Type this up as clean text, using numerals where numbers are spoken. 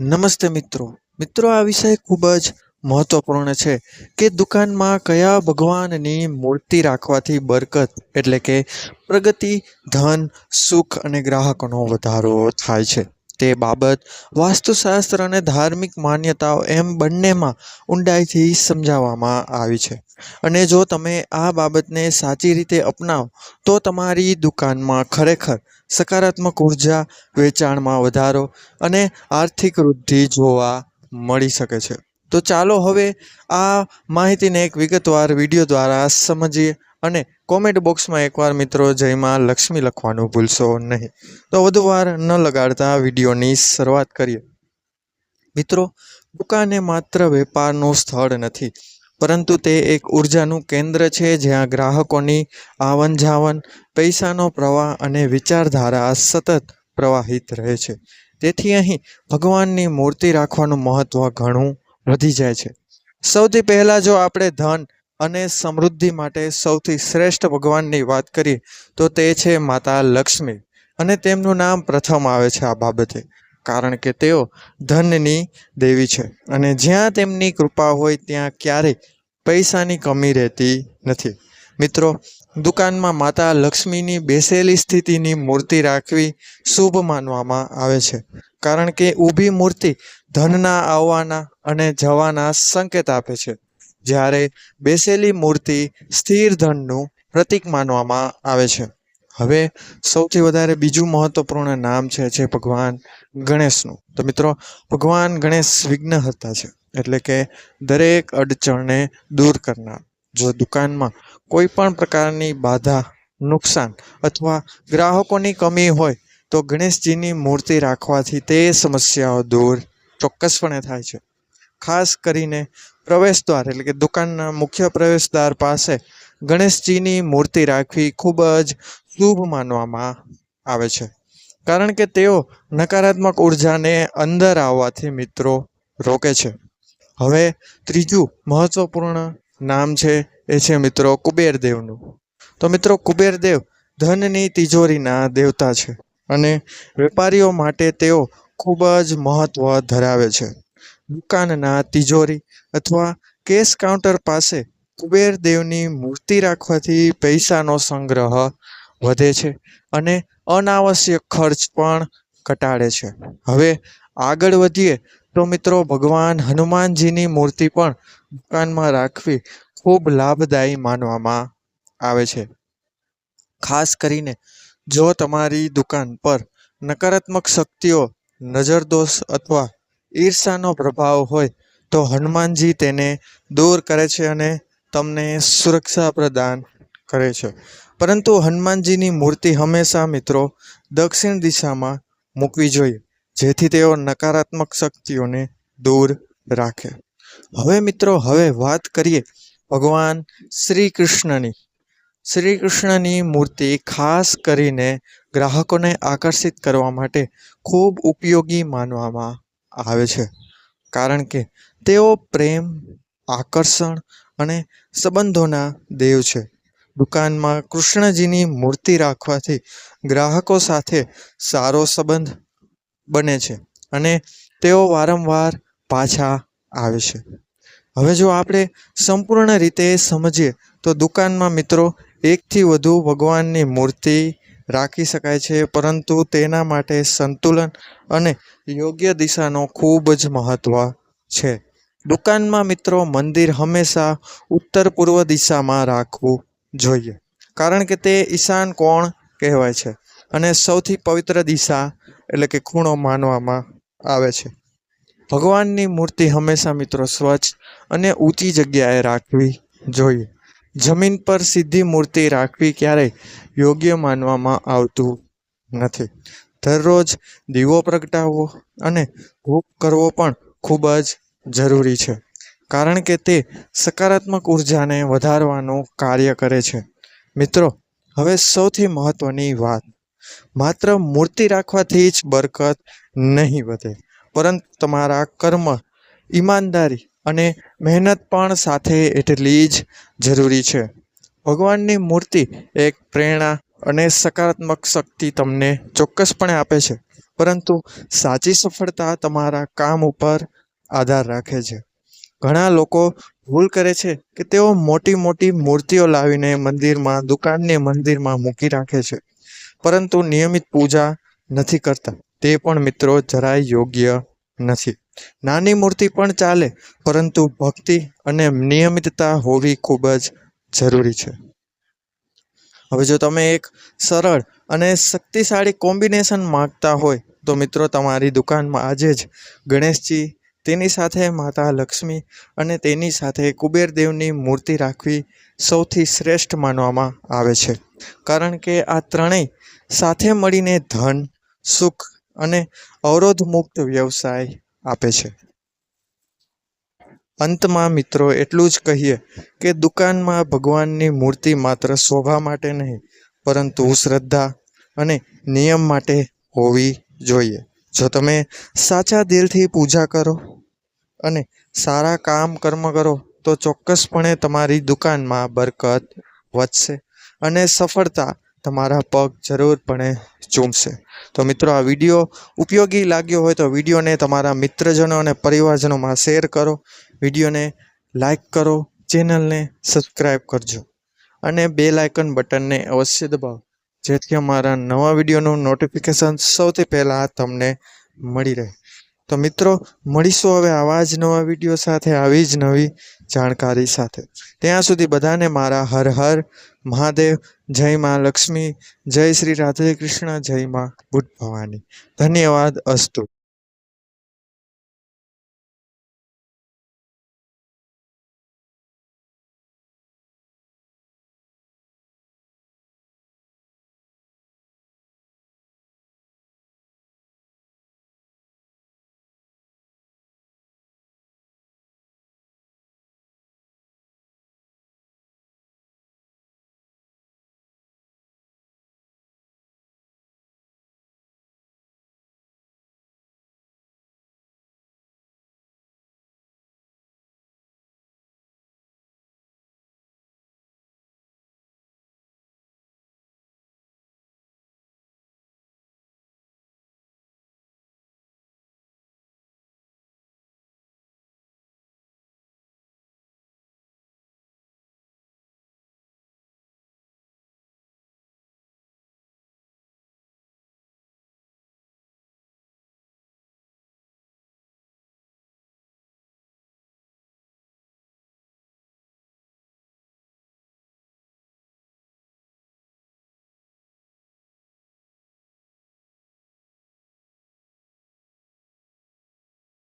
નમસ્તે મિત્રો. મિત્રો, આ વિષય ખૂબ જ મહત્વપૂર્ણ છે કે દુકાનમાં કયા ભગવાનની મૂર્તિ રાખવાથી બરકત એટલે કે પ્રગતિ, ધન, સુખ અને ગ્રાહકોનો વધારો થાય છે. તે બાબત વાસ્તુશાસ્ત્ર અને ધાર્મિક માન્યતાઓ એમ બંનેમાં ઊંડાઈથી સમજાવવામાં આવી છે. અને જો તમે આ બાબતને સાચી રીતે અપનાવો તો તમારી દુકાનમાં ખરેખર સકારાત્મક ઉર્જા, વેચાણમાં વધારો અને આર્થિક વૃદ્ધિ જોવા મળી શકે છે. તો ચાલો હવે આ માહિતીને એક વિગતવાર વિડીયો દ્વારા સમજીએ અને કોમેન્ટ બોક્સમાં એકવાર મિત્રો જય માં લક્ષ્મી લખવાનું ભૂલશો નહીં. તો વધુ વાર ન લગાડતા વિડીયોની શરૂઆત કરીએ. મિત્રો, દુકાન એ માત્ર વેપારનું સ્થળ નથી, પરંતુ તે એક ઉર્જાનું કેન્દ્ર છે જ્યાં ગ્રાહકોની આવન જાવન, પૈસાનો પ્રવાહ અને વિચારધારા સતત પ્રવાહિત રહે છે. તેથી અહીં ભગવાનની મૂર્તિ રાખવાનું મહત્વ ઘણું વધી જાય છે. સૌથી પહેલાં જો આપણે ધન અને સમૃદ્ધિ માટે સૌથી શ્રેષ્ઠ ભગવાનની વાત કરીએ તો તે છે માતા લક્ષ્મી. અને તેમનું નામ પ્રથમ આવે છે આ બાબતે, કારણ કે તેઓ ધનની દેવી છે અને જ્યાં તેમની કૃપા હોય ત્યાં ક્યારેય પૈસાની કમી રહેતી નથી. મિત્રો, દુકાનમાં માતા લક્ષ્મીની બેસેલી સ્થિતિની મૂર્તિ રાખવી શુભ માનવામાં આવે છે, કારણ કે ઊભી મૂર્તિ ધનના આવવાના અને જવાના સંકેત આપે છે, જ્યારે બેસેલી મૂર્તિ સ્થિર ધનનું પ્રતીક માનવામાં આવે છે. હવે સૌથી વધારે બીજું મહત્વપૂર્ણ નામ છે ભગવાન ગણેશનું. તો મિત્રો, ભગવાન ગણેશ વિઘ્નહર્તા છે, એટલે કે દરેક અડચણને દૂર કરનાર. જો દુકાનમાં કોઈ પણ પ્રકારની બાધા, નુકસાન અથવા ગ્રાહકોની કમી હોય તો ગણેશજીની મૂર્તિ રાખવાથી તે સમસ્યાઓ દૂર ચોક્કસપણે થાય છે. ખાસ કરીને પ્રવેશદ્વાર એટલે કે દુકાનના મુખ્ય પ્રવેશદ્વાર પાસે ગણેશજીની મૂર્તિ રાખવી ખૂબ જ શુભ માનવામાં આવે છે, કારણ કે તેઓ નકારાત્મક ઉર્જાને અંદર આવવાથી મિત્રો રોકે છે. હવે ત્રીજું મહત્વપૂર્ણ નામ છે એ છે મિત્રો કુબેરદેવનું. તો મિત્રો, કુબેરદેવ ધનની તિજોરીના દેવતા છે અને વેપારીઓ માટે તેઓ ખૂબ જ મહત્વ ધરાવે છે. દુકાનના તિજોરી અથવા કેશ કાઉન્ટર પાસે કુબેરદેવની મૂર્તિ રાખવાથી પૈસાનો સંગ્રહ વધે છે અને અનાવશ્યક ખર્ચ પણ ઘટાડે છે. હવે આગળ વધીએ તો મિત્રો, ભગવાન હનુમાનજીની મૂર્તિ પણ દુકાનમાં રાખવી ખૂબ લાભદાયી માનવામાં આવે છે. ખાસ કરીને જો તમારી દુકાન પર નકારાત્મક શક્તિઓ, નજરદોષ અથવા ઈર્ષાનો પ્રભાવ હોય તો હનુમાનજી તેને દૂર કરે છે અને તમને સુરક્ષા પ્રદાન કરે છે. પરંતુ હનુમાનજીની મૂર્તિ હંમેશા મિત્રો દક્ષિણ દિશામાં મૂકવી જોઈએ, જેથી તેઓ નકારાત્મક શક્તિઓને દૂર રાખે. હવે મિત્રો, હવે વાત કરીએ ભગવાન શ્રી કૃષ્ણની. શ્રી કૃષ્ણની મૂર્તિ ખાસ કરીને ગ્રાહકોને આકર્ષિત કરવા માટે ખૂબ ઉપયોગી માનવામાં આવે છે, કારણ કે તેઓ પ્રેમ, આકર્ષણ અને સંબંધોના દેવ છે. દુકાનમાં કૃષ્ણજીની મૂર્તિ રાખવાથી ગ્રાહકો સાથે સારો સંબંધ બને છે અને તેઓ વારંવાર પાછા આવે છે. હવે જો આપણે સંપૂર્ણ રીતે સમજીએ તો દુકાનમાં મિત્રો એકથી વધુ ભગવાનની મૂર્તિ રાખી શકાય છે, પરંતુ તેના માટે સંતુલન અને યોગ્ય દિશાનો ખૂબ જ મહત્વ છે. દુકાનમાં મિત્રો મંદિર હંમેશા ઉત્તર પૂર્વ દિશામાં રાખવું જોઈએ, કારણ કે તે ઈશાન કોણ કહેવાય છે અને સૌથી પવિત્ર દિશા એટલે કે ખૂણો માનવામાં આવે છે. ભગવાનની મૂર્તિ હંમેશા મિત્રો સ્વચ્છ અને ઊંચી જગ્યાએ રાખવી જોઈએ. જમીન પર સીધી મૂર્તિ રાખવી ક્યારેય યોગ્ય માનવામાં આવતું નથી. દરરોજ દીવો પ્રગટાવવો અને ધૂપ કરવો પણ ખૂબ જ જરૂરી છે, કારણ કે તે સકારાત્મક ઉર્જાને વધારવાનું કાર્ય કરે છે. મિત્રો, હવે સૌથી મહત્વની વાત, માત્ર મૂર્તિ રાખવાથી જ બરકત નહીં વધે, પરંતુ તમારા કર્મ, ઈમાનદારી અને મહેનત પણ સાથે એટલી જ જરૂરી છે. ભગવાનની મૂર્તિ એક પ્રેરણા અને સકારાત્મક શક્તિ તમને ચોક્કસપણે આપે છે, પરંતુ સાચી સફળતા તમારા કામ ઉપર આધાર રાખે છે. ઘણા લોકો ભૂલ કરે છે કે તેઓ મોટી મોટી મૂર્તિઓ લાવીને મંદિરમાં, દુકાનની મંદિરમાં મૂકી રાખે છે, પરંતુ નિયમિત પૂજા નથી કરતા. તે પણ મિત્રો જરાય યોગ્ય નથી. નાની મૂર્તિ પણ ચાલે, પરંતુ ભક્તિ અને નિયમિતતા હોવી ખૂબ જ જરૂરી છે. હવે જો તમે એક સરળ અને શક્તિશાળી કોમ્બિનેશન માંગતા હોય તો મિત્રો તમારી દુકાનમાં આજે જ ગણેશજી, તેની સાથે માતા લક્ષ્મી અને તેની સાથે કુબેરદેવની મૂર્તિ રાખવી સૌથી શ્રેષ્ઠ માનવામાં આવે છે, કારણ કે આ ત્રણેય સાથે મળીને ધન, સુખ અને અવરોધ મુક્ત વ્યવસાય આપે છે. અંતમાં મિત્રો એટલું જ કહીએ કે દુકાનમાં ભગવાનની મૂર્તિ માત્ર શોભા માટે નહીં, પરંતુ શ્રદ્ધા અને નિયમ માટે હોવી જોઈએ. જો તમે સાચા દિલથી પૂજા કરો અને સારા કર્મ કરો તો ચોક્કસપણે તમારી દુકાનમાં બરકત વધશે અને સફળતા તમારા પગ જરૂરપણે ચૂમશે. તો મિત્રો, આ વિડીયો ઉપયોગી લાગ્યો હોય તો વિડીયોને તમારા મિત્રજનો અને પરિવારજનોમાં શેર કરો, વિડીયોને લાઈક કરો, ચેનલને સબસ્ક્રાઈબ કરજો અને બેલ આઇકન બટનને અવશ્ય દબાવો, જેથી અમારા નવા વિડીયોનું નોટિફિકેશન સૌથી પહેલાં તમને મળી રહે. તો મિત્રો, મળીશું હવે આવા જ નવા વિડીયો સાથે, આવી જ નવી જાણકારી સાથે. ત્યાં સુધી બધાને મારા હર હર મહાદેવ, જય મા લક્ષ્મી, જય શ્રી રાધે કૃષ્ણ, જય મા બુટ ભવાની. ધન્યવાદ. અસ્તુ.